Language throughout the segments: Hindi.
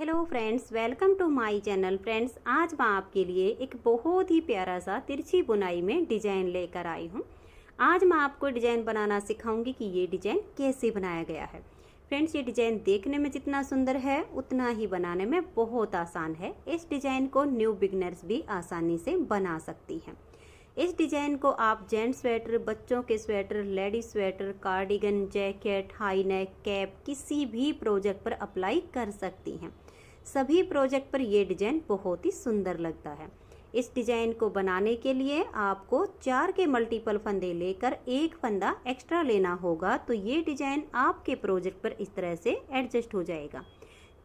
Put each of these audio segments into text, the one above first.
Hello friends, welcome to my channel. Friends, आज मैं आपके लिए एक बहुत ही प्यारा सा तिरछी बुनाई में डिजाइन लेकर आई हूँ। आज मैं आपको डिजाइन बनाना सिखाऊंगी कि ये डिजाइन कैसे बनाया गया है। फ्रेंड्स, ये डिजाइन देखने में जितना सुंदर है उतना ही बनाने में बहुत आसान है। इस डिजाइन को न्यू बिगनर्स भी आसानी से बना सकती हैं। इस डिजाइन को आप जेंट्स स्वेटर, बच्चों के sweater, ladies sweater, cardigan, jacket, high neck, cap किसी भी प्रोजेक्ट पर अप्लाई कर सकती हैं। सभी प्रोजेक्ट पर ये डिजाइन बहुत ही सुंदर लगता है। इस डिजाइन को बनाने के लिए आपको 4 के मल्टीपल फंदे लेकर एक फंदा एक्स्ट्रा लेना होगा, तो ये डिजाइन आपके प्रोजेक्ट पर इस तरह से एडजस्ट हो जाएगा।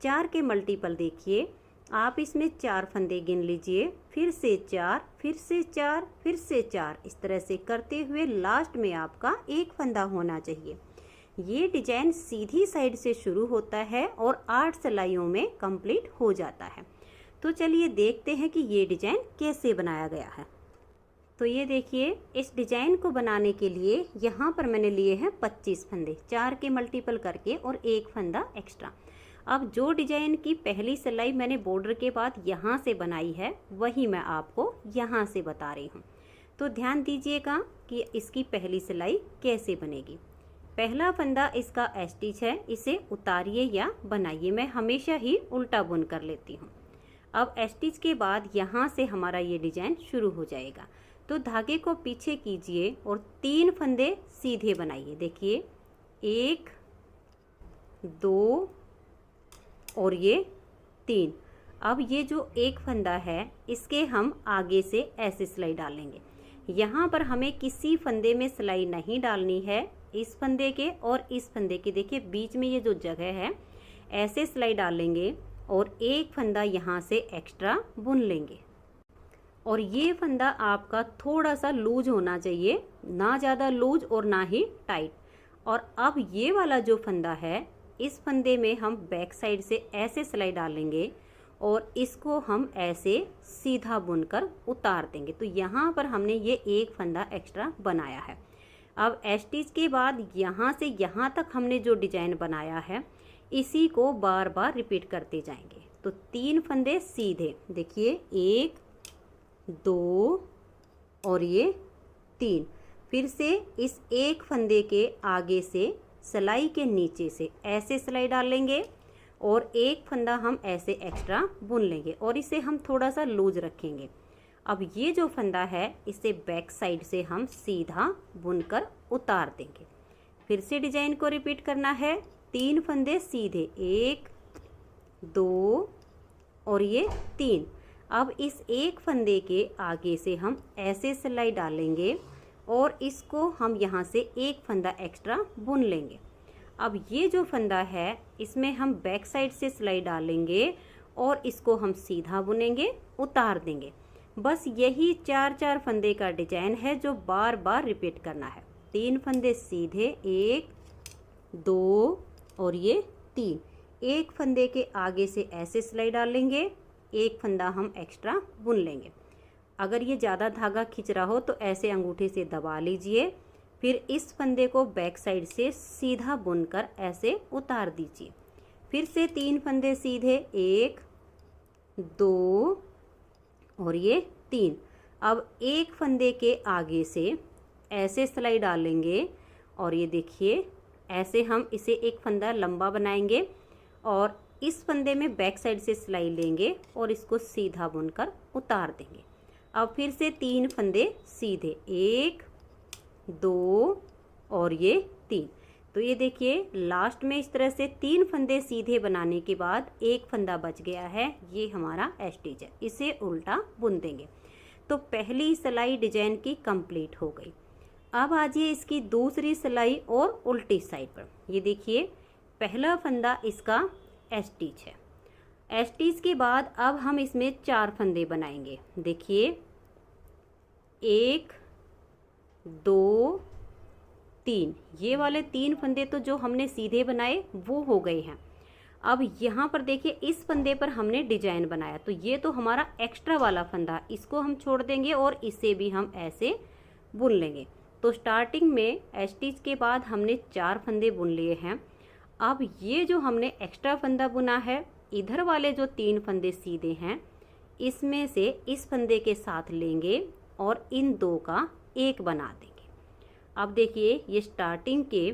4 के मल्टीपल देखिए, आप इसमें 4 फंदे गिन लीजिए, फिर से 4, फिर से 4, फिर से 4, इस तरह से करते हुए लास्ट में आपका एक फंदा होना चाहिए। ये डिजाइन सीधी साइड से शुरू होता है और 8 सिलाइयों में कंप्लीट हो जाता है। तो चलिए देखते हैं कि ये डिजाइन कैसे बनाया गया है। तो ये देखिए, इस डिजाइन को बनाने के लिए यहाँ पर मैंने लिए हैं 25 फंदे, 4 के मल्टीपल करके और एक फंदा एक्स्ट्रा। अब जो डिजाइन की पहली सिलाई मैंने बॉर्डर के बाद यहाँ से बनाई है वही मैं आपको यहाँ से बता रही हूँ। तो ध्यान दीजिएगा कि इसकी पहली सिलाई कैसे बनेगी। पहला फंदा इसका स्टिच है, इसे उतारिए या बनाइए। मैं हमेशा ही उल्टा बुन कर लेती हूँ। अब स्टिच के बाद यहाँ से हमारा ये डिजाइन शुरू हो जाएगा। तो धागे को पीछे कीजिए और 3 फंदे सीधे बनाइए। देखिए, 1, 2 और ये 3। अब ये जो एक फंदा है इसके हम आगे से ऐसे सिलाई डालेंगे। यहाँ पर हमें किसी फंदे में सिलाई नहीं डालनी है। इस फंदे के और इस फंदे के देखिए बीच में ये जो जगह है, ऐसे सिलाई डालेंगे और एक फंदा यहाँ से एक्स्ट्रा बुन लेंगे। और ये फंदा आपका थोड़ा सा लूज होना चाहिए, ना ज़्यादा लूज और ना ही टाइट। और अब ये वाला जो फंदा है, इस फंदे में हम बैक साइड से ऐसे सिलाई डालेंगे और इसको हम ऐसे सीधा बुनकर उतार देंगे। तो यहाँ पर हमने ये एक फंदा एक्स्ट्रा बनाया है। अब स्टिच के बाद यहाँ से यहाँ तक हमने जो डिजाइन बनाया है इसी को बार बार रिपीट करते जाएंगे। तो 3 फंदे सीधे, देखिए 1, 2 और ये 3। फिर से इस एक फंदे के आगे से सिलाई के नीचे से ऐसे सिलाई डालेंगे और एक फंदा हम ऐसे एक्स्ट्रा बुन लेंगे और इसे हम थोड़ा सा लूज रखेंगे। अब ये जो फंदा है इसे बैक साइड से हम सीधा बुनकर उतार देंगे। फिर से डिजाइन को रिपीट करना है। 3 फंदे सीधे, 1, 2 और ये 3। अब इस एक फंदे के आगे से हम ऐसे सिलाई डालेंगे और इसको हम यहाँ से एक फंदा एक्स्ट्रा बुन लेंगे। अब ये जो फंदा है इसमें हम बैक साइड से सिलाई डालेंगे और इसको हम सीधा बुनेंगे, उतार देंगे। बस यही 4 फंदे का डिजाइन है जो बार बार रिपीट करना है। 3 फंदे सीधे, 1, 2 और ये 3। एक फंदे के आगे से ऐसे सिलाई डालेंगे, एक फंदा हम एक्स्ट्रा बुन लेंगे। अगर ये ज़्यादा धागा खिंच रहा हो तो ऐसे अंगूठे से दबा लीजिए। फिर इस फंदे को बैक साइड से सीधा बुनकर ऐसे उतार दीजिए। फिर से 3 फंदे सीधे, 1, 2 और ये 3। अब एक फंदे के आगे से ऐसे सिलाई डालेंगे और ये देखिए ऐसे हम इसे एक फंदा लंबा बनाएंगे और इस फंदे में बैक साइड से सिलाई लेंगे और इसको सीधा बुनकर उतार देंगे। अब फिर से 3 फंदे सीधे, 1, 2 और ये 3। तो ये देखिए लास्ट में इस तरह से 3 फंदे सीधे बनाने के बाद एक फंदा बच गया है, ये हमारा स्टिच है। इसे उल्टा बुन देंगे। तो पहली सिलाई डिजाइन की कंप्लीट हो गई। अब आजिए इसकी दूसरी सिलाई और उल्टी साइड पर। ये देखिए पहला फंदा इसका स्टिच है। स्टिच के बाद अब हम इसमें 4 फंदे बनाएंगे। देखिए 1, 2, 3। ये वाले 3 फंदे तो जो हमने सीधे बनाए वो हो गए हैं। अब यहाँ पर देखिए इस फंदे पर हमने डिजाइन बनाया, तो ये तो हमारा एक्स्ट्रा वाला फंदा, इसको हम छोड़ देंगे और इसे भी हम ऐसे बुन लेंगे। तो स्टार्टिंग में स्टिच के बाद हमने 4 फंदे बुन लिए हैं। अब ये जो हमने एक्स्ट्रा फंदा बुना है इधर वाले जो 3 फंदे सीधे हैं इसमें से इस फंदे के साथ लेंगे और इन 2 का एक बना देंगे। अब देखिए ये स्टार्टिंग के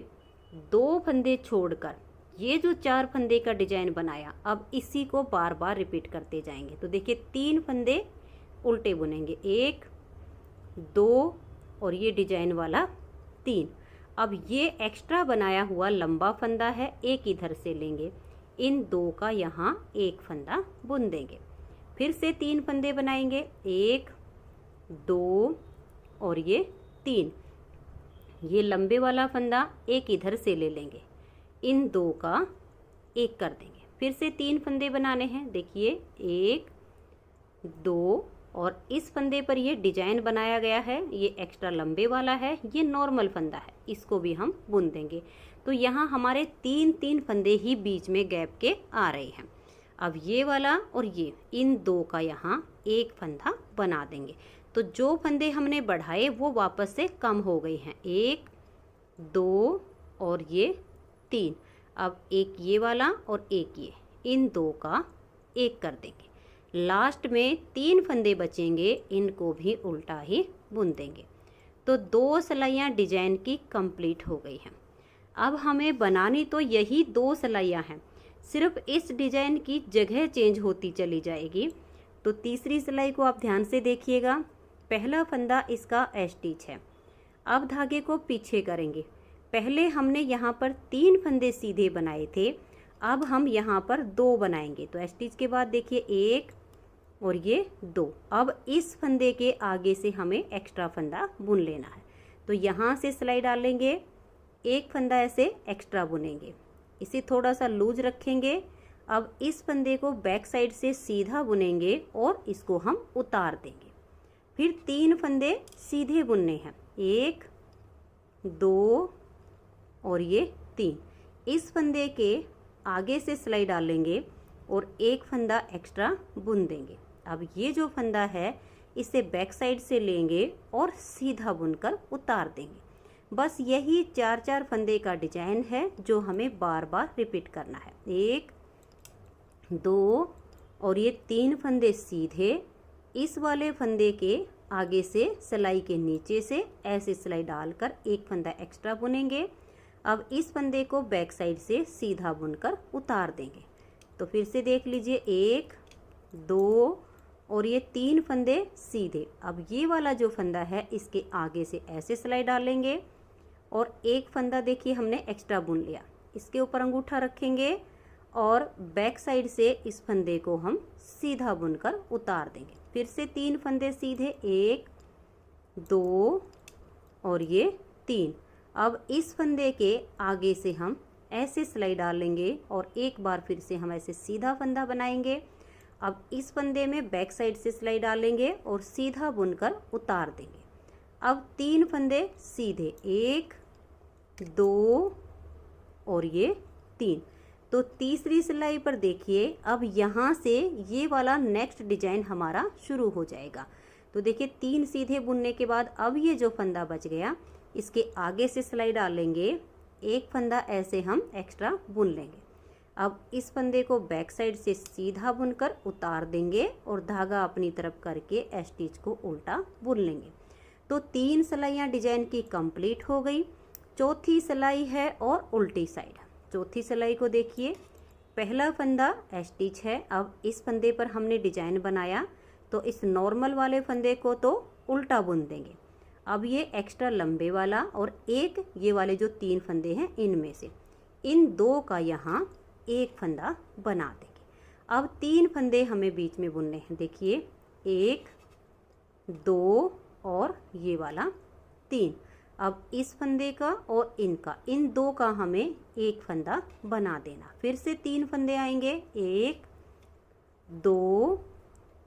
2 फंदे छोड़कर ये जो 4 फंदे का डिजाइन बनाया, अब इसी को बार बार रिपीट करते जाएंगे। तो देखिए 3 फंदे उल्टे बुनेंगे, 1 2 और ये डिजाइन वाला 3। अब ये एक्स्ट्रा बनाया हुआ लंबा फंदा है, एक इधर से लेंगे, इन 2 का यहाँ एक फंदा बुन देंगे। फिर से 3 फंदे बनाएंगे, 1 2 और ये 3। ये लंबे वाला फंदा एक इधर से ले लेंगे, इन 2 का एक कर देंगे। फिर से 3 फंदे बनाने हैं, देखिए 1 2 और इस फंदे पर ये डिजाइन बनाया गया है, ये एक्स्ट्रा लंबे वाला है, ये नॉर्मल फंदा है, इसको भी हम बुन देंगे। तो यहाँ हमारे 3 फंदे ही बीच में गैप के आ रहे हैं। अब ये वाला और ये इन 2 का यहाँ एक फंदा बना देंगे। तो जो फंदे हमने बढ़ाए वो वापस से कम हो गए हैं, 1 2 और ये 3। अब एक ये वाला और एक ये, इन 2 का एक कर देंगे। लास्ट में 3 फंदे बचेंगे, इनको भी उल्टा ही बुन देंगे। तो 2 सिलाइयाँ डिजाइन की कंप्लीट हो गई हैं। अब हमें बनानी तो यही 2 सिलाइयाँ हैं, सिर्फ इस डिजाइन की जगह चेंज होती चली जाएगी। तो तीसरी सिलाई को आप ध्यान से देखिएगा। पहला फंदा इसका स्टिच है। अब धागे को पीछे करेंगे। पहले हमने यहाँ पर 3 फंदे सीधे बनाए थे, अब हम यहाँ पर 2 बनाएंगे। तो स्टिच के बाद देखिए 1 और ये 2। अब इस फंदे के आगे से हमें एक्स्ट्रा फंदा बुन लेना है। तो यहाँ से सिलाई डालेंगे, एक फंदा ऐसे एक्स्ट्रा बुनेंगे, इसे थोड़ा सा लूज रखेंगे। अब इस फंदे को बैक साइड से सीधा बुनेंगे और इसको हम उतार देंगे। फिर 3 फंदे सीधे बुनने हैं, 1 2 और ये 3। इस फंदे के आगे से सिलाई डालेंगे और एक फंदा एक्स्ट्रा बुन देंगे। अब ये जो फंदा है इसे बैक साइड से लेंगे और सीधा बुनकर उतार देंगे। बस यही 4 फंदे का डिजाइन है जो हमें बार बार रिपीट करना है। 1 2 और ये 3 फंदे सीधे, इस वाले फंदे के आगे से सिलाई के नीचे से ऐसे सिलाई डालकर एक फंदा एक्स्ट्रा बुनेंगे। अब इस फंदे को बैक साइड से सीधा बुनकर उतार देंगे। तो फिर से देख लीजिए, 1 2 और ये 3 फंदे सीधे। अब ये वाला जो फंदा है इसके आगे से ऐसे सिलाई डालेंगे और एक फंदा देखिए हमने एक्स्ट्रा बुन लिया, इसके ऊपर अंगूठा रखेंगे और बैक साइड से इस फंदे को हम सीधा बुनकर उतार देंगे। फिर से 3 फंदे सीधे, 1 2 और ये 3। अब इस फंदे के आगे से हम ऐसे सिलाई डालेंगे और एक बार फिर से हम ऐसे सीधा फंदा बनाएंगे। अब इस फंदे में बैक साइड से सिलाई डालेंगे और सीधा बुनकर उतार देंगे। अब 3 फंदे सीधे, 1 2 और ये 3। तो तीसरी सिलाई पर देखिए अब यहाँ से ये वाला नेक्स्ट डिजाइन हमारा शुरू हो जाएगा। तो देखिए 3 सीधे बुनने के बाद अब ये जो फंदा बच गया इसके आगे से सिलाई डालेंगे, एक फंदा ऐसे हम एक्स्ट्रा बुन लेंगे। अब इस फंदे को बैक साइड से सीधा बुनकर उतार देंगे और धागा अपनी तरफ करके स्टिच को उल्टा बुन लेंगे। तो 3 सिलाइयाँ डिजाइन की कंप्लीट हो गई। चौथी सिलाई है और उल्टी साइड। चौथी सिलाई को देखिए, पहला फंदा स्टिच है। अब इस फंदे पर हमने डिजाइन बनाया तो इस नॉर्मल वाले फंदे को तो उल्टा बुन देंगे। अब ये एक्स्ट्रा लंबे वाला और एक ये वाले जो 3 फंदे हैं इनमें से इन 2 का यहाँ एक फंदा बना देंगे। अब 3 फंदे हमें बीच में बुनने हैं, देखिए 1 2 और ये वाला 3। अब इस फंदे का और इनका, इन 2 का हमें एक फंदा बना देना। फिर से 3 फंदे आएंगे, 1 2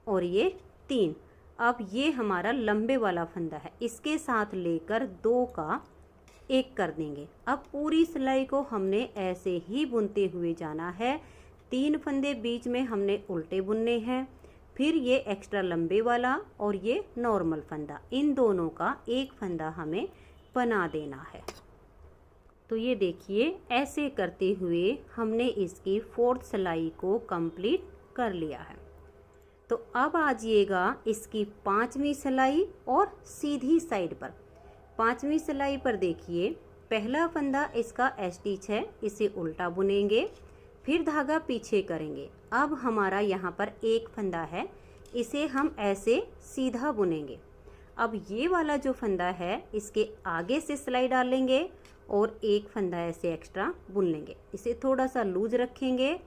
और ये 3। अब ये हमारा लंबे वाला फंदा है, इसके साथ लेकर 2 का एक कर देंगे। अब पूरी सिलाई को हमने ऐसे ही बुनते हुए जाना है। 3 फंदे बीच में हमने उल्टे बुनने हैं, फिर ये एक्स्ट्रा लंबे वाला और ये नॉर्मल फंदा, इन दोनों का एक फंदा हमें बना देना है। तो ये देखिए ऐसे करते हुए हमने इसकी 4th सिलाई को कंप्लीट कर लिया है। तो अब आ जाइएगा इसकी 5वीं सिलाई और सीधी साइड पर। 5वीं सिलाई पर देखिए पहला फंदा इसका स्टिच है, इसे उल्टा बुनेंगे, फिर धागा पीछे करेंगे। अब हमारा यहाँ पर एक फंदा है, इसे हम ऐसे सीधा बुनेंगे। अब ये वाला जो फंदा है इसके आगे से सिलाई डालेंगे और एक फंदा ऐसे एक्स्ट्रा बुन लेंगे। इसे थोड़ा सा लूज रखेंगे,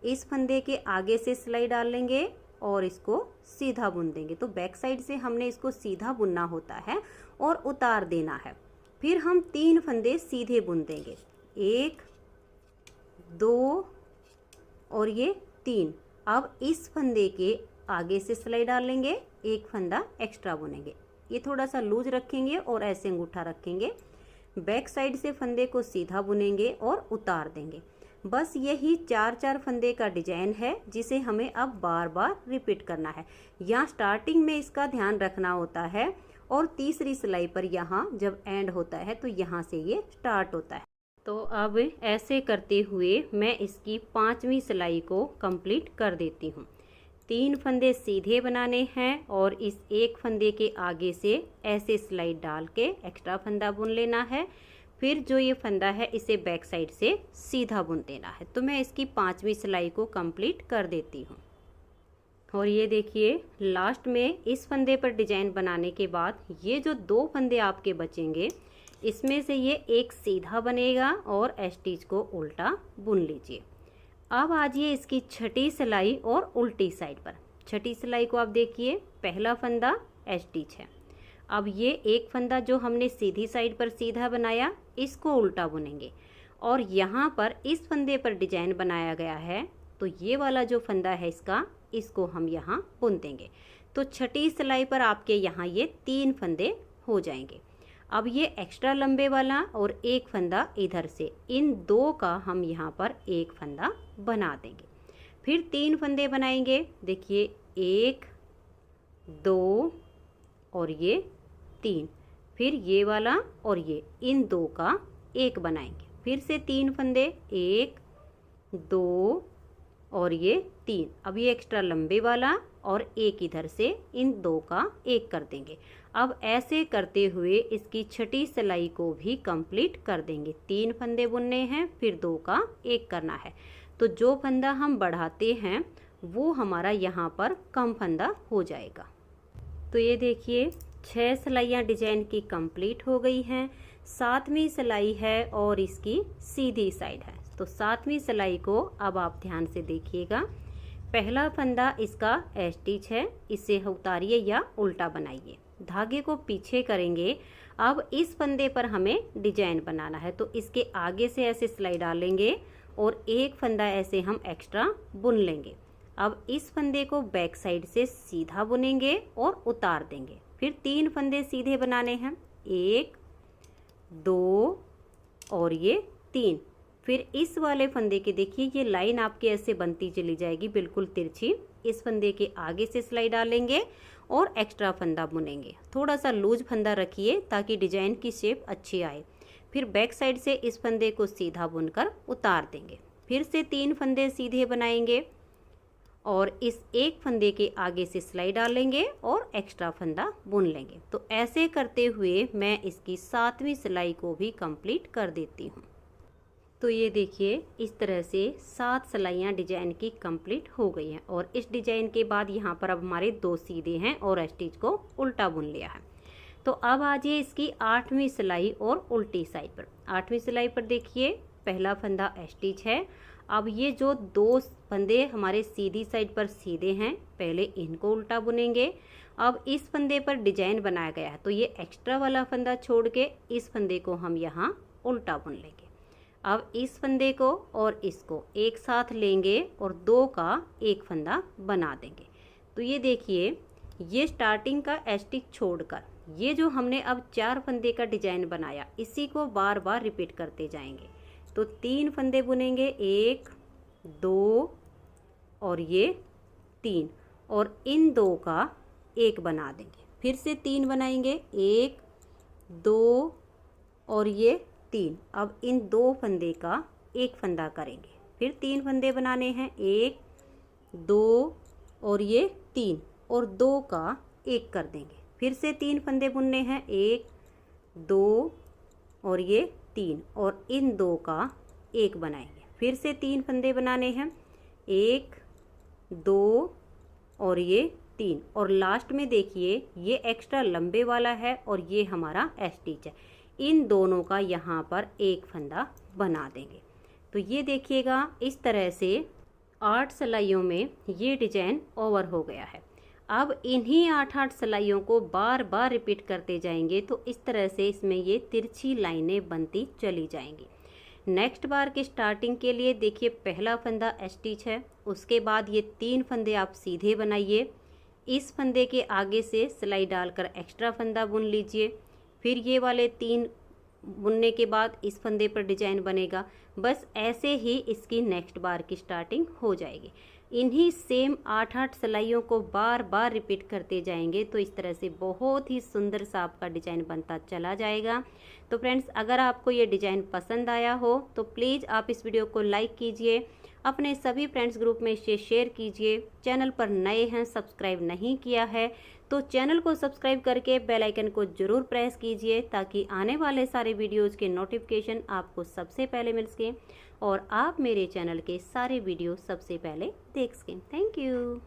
इस फंदे के आगे से सिलाई डाल लेंगे और इसको सीधा बुन देंगे। तो बैक साइड से हमने इसको सीधा बुनना होता है और उतार देना है। फिर हम 3 फंदे सीधे बुन देंगे, 1 2 और ये 3। अब इस फंदे के आगे से सिलाई डाल लेंगे, एक फंदा एक्स्ट्रा बुनेंगे। ये थोड़ा सा लूज रखेंगे और ऐसे अंगूठा रखेंगे। बैक साइड से फंदे को सीधा बुनेंगे और उतार देंगे। बस यही 4-4 फंदे का डिजाइन है जिसे हमें अब बार बार रिपीट करना है। यहाँ स्टार्टिंग में इसका ध्यान रखना होता है और तीसरी सिलाई पर यहाँ जब एंड होता है तो यहाँ से ये स्टार्ट होता है। तो अब ऐसे करते हुए मैं इसकी 5वीं सिलाई को कंप्लीट कर देती हूँ। 3 फंदे सीधे बनाने हैं और इस एक फंदे के आगे से ऐसे सिलाई डाल के एक्स्ट्रा फंदा बुन लेना है। फिर जो ये फंदा है इसे बैक साइड से सीधा बुन देना है। तो मैं इसकी 5वीं सिलाई को कंप्लीट कर देती हूँ। और ये देखिए लास्ट में इस फंदे पर डिजाइन बनाने के बाद ये जो 2 फंदे आपके बचेंगे इसमें से ये एक सीधा बनेगा और स्टिच को उल्टा बुन लीजिए। अब आजिए इसकी 6ठी सिलाई और उल्टी साइड पर। 6ठी सिलाई को आप देखिए पहला फंदा स्टिच है। अब ये एक फंदा जो हमने सीधी साइड पर सीधा बनाया इसको उल्टा बुनेंगे और यहाँ पर इस फंदे पर डिजाइन बनाया गया है तो ये वाला जो फंदा है इसको हम यहाँ बुन देंगे। तो 6ठी सिलाई पर आपके यहाँ ये 3 फंदे हो जाएंगे। अब ये एक्स्ट्रा लंबे वाला और एक फंदा इधर से, इन 2 का हम यहाँ पर एक फंदा बना देंगे। फिर 3 फंदे बनाएंगे, देखिए 1 2 और ये 3। फिर ये वाला और ये, इन 2 का एक बनाएंगे। फिर से 3 फंदे, 1 2 और ये 3। अब ये एक्स्ट्रा लंबे वाला और एक इधर से, इन 2 का एक कर देंगे। अब ऐसे करते हुए इसकी 6ठी सिलाई को भी कंप्लीट कर देंगे। 3 फंदे बुनने हैं, फिर 2 का एक करना है। तो जो फंदा हम बढ़ाते हैं वो हमारा यहाँ पर कम फंदा हो जाएगा। तो ये देखिए 6 सिलाइयाँ डिजाइन की कंप्लीट हो गई हैं। 7वीं सिलाई है और इसकी सीधी साइड है। तो 7वीं सिलाई को अब आप ध्यान से देखिएगा। पहला फंदा इसका स्टिच है, इसे उतारिए या उल्टा बनाइए, धागे को पीछे करेंगे। अब इस फंदे पर हमें डिजाइन बनाना है तो इसके आगे से ऐसे सिलाई डालेंगे और एक फंदा ऐसे हम एक्स्ट्रा बुन लेंगे। अब इस फंदे को बैक साइड से सीधा बुनेंगे और उतार देंगे। फिर 3 फंदे सीधे बनाने हैं, 1 2 और ये 3। फिर इस वाले फंदे के देखिए ये लाइन आपके ऐसे बनती चली जाएगी बिल्कुल तिरछी। इस फंदे के आगे से सिलाई डालेंगे और एक्स्ट्रा फंदा बुनेंगे। थोड़ा सा लूज फंदा रखिए ताकि डिजाइन की शेप अच्छी आए। फिर बैक साइड से इस फंदे को सीधा बुनकर उतार देंगे। फिर से 3 फंदे सीधे बनाएंगे और इस एक फंदे के आगे से सिलाई डालेंगे और एक्स्ट्रा फंदा बुन लेंगे। तो ऐसे करते हुए मैं इसकी 7वीं सिलाई को भी कंप्लीट कर देती हूँ। तो ये देखिए इस तरह से 7 सिलाइयाँ डिजाइन की कंप्लीट हो गई हैं और इस डिजाइन के बाद यहाँ पर अब हमारे 2 सीधे हैं और स्टिच को उल्टा बुन लिया है। तो अब आ जाइए इसकी 8वीं सिलाई और उल्टी साइड पर। 8वीं सिलाई पर देखिए पहला फंदा स्टिच है। अब ये जो 2 फंदे हमारे सीधी साइड पर सीधे हैं, पहले इनको उल्टा बुनेंगे। अब इस फंदे पर डिजाइन बनाया गया है तो ये एक्स्ट्रा वाला फंदा छोड़ के इस फंदे को हम यहाँ उल्टा बुन लेंगे। अब इस फंदे को और इसको एक साथ लेंगे और 2 का एक फंदा बना देंगे। तो ये देखिए ये स्टार्टिंग का स्टिच छोड़कर ये जो हमने अब 4 फंदे का डिजाइन बनाया इसी को बार बार रिपीट करते जाएंगे। तो 3 फंदे बुनेंगे, 1 2 और ये 3 और इन 2 का एक बना देंगे। फिर से 3 बनाएंगे, 1 2 और ये 3। अब इन 2 फंदे का एक फंदा करेंगे, फिर 3 फंदे बनाने हैं, 1 2 और ये 3 और 2 का एक कर देंगे, फिर से 3 फंदे बुनने हैं, 1 2 और ये 3 और इन 2 का एक बनाएंगे, फिर से 3 फंदे बनाने हैं, 1 2 और ये 3 और लास्ट में देखिए ये एक्स्ट्रा लंबे वाला है और ये हमारा स्टिच है, इन दोनों का यहाँ पर एक फंदा बना देंगे। तो ये देखिएगा इस तरह से 8 सिलाइयों में ये डिजाइन ओवर हो गया है। अब इन्हीं 8 सिलाइयों को बार बार रिपीट करते जाएंगे तो इस तरह से इसमें ये तिरछी लाइनें बनती चली जाएंगी। नेक्स्ट बार की स्टार्टिंग के लिए देखिए पहला फंदा स्टिच है, उसके बाद ये 3 फंदे आप सीधे बनाइए, इस फंदे के आगे से सिलाई डालकर एक्स्ट्रा फंदा बुन लीजिए, फिर ये वाले 3 बुनने के बाद इस फंदे पर डिजाइन बनेगा। बस ऐसे ही इसकी नेक्स्ट बार की स्टार्टिंग हो जाएगी। इन्हीं सेम 8 सिलाइयों को बार बार रिपीट करते जाएंगे तो इस तरह से बहुत ही सुंदर सा आपका डिजाइन बनता चला जाएगा। तो फ्रेंड्स, अगर आपको ये डिजाइन पसंद आया हो तो प्लीज़ आप इस वीडियो को लाइक कीजिए, अपने सभी फ्रेंड्स ग्रुप में इसे शेयर कीजिए। चैनल पर नए हैं, सब्सक्राइब नहीं किया है तो चैनल को सब्सक्राइब करके बेल आइकन को जरूर प्रेस कीजिए ताकि आने वाले सारे वीडियोज़ के नोटिफिकेशन आपको सबसे पहले मिल सकें और आप मेरे चैनल के सारे वीडियो सबसे पहले देख सकें। Thank you.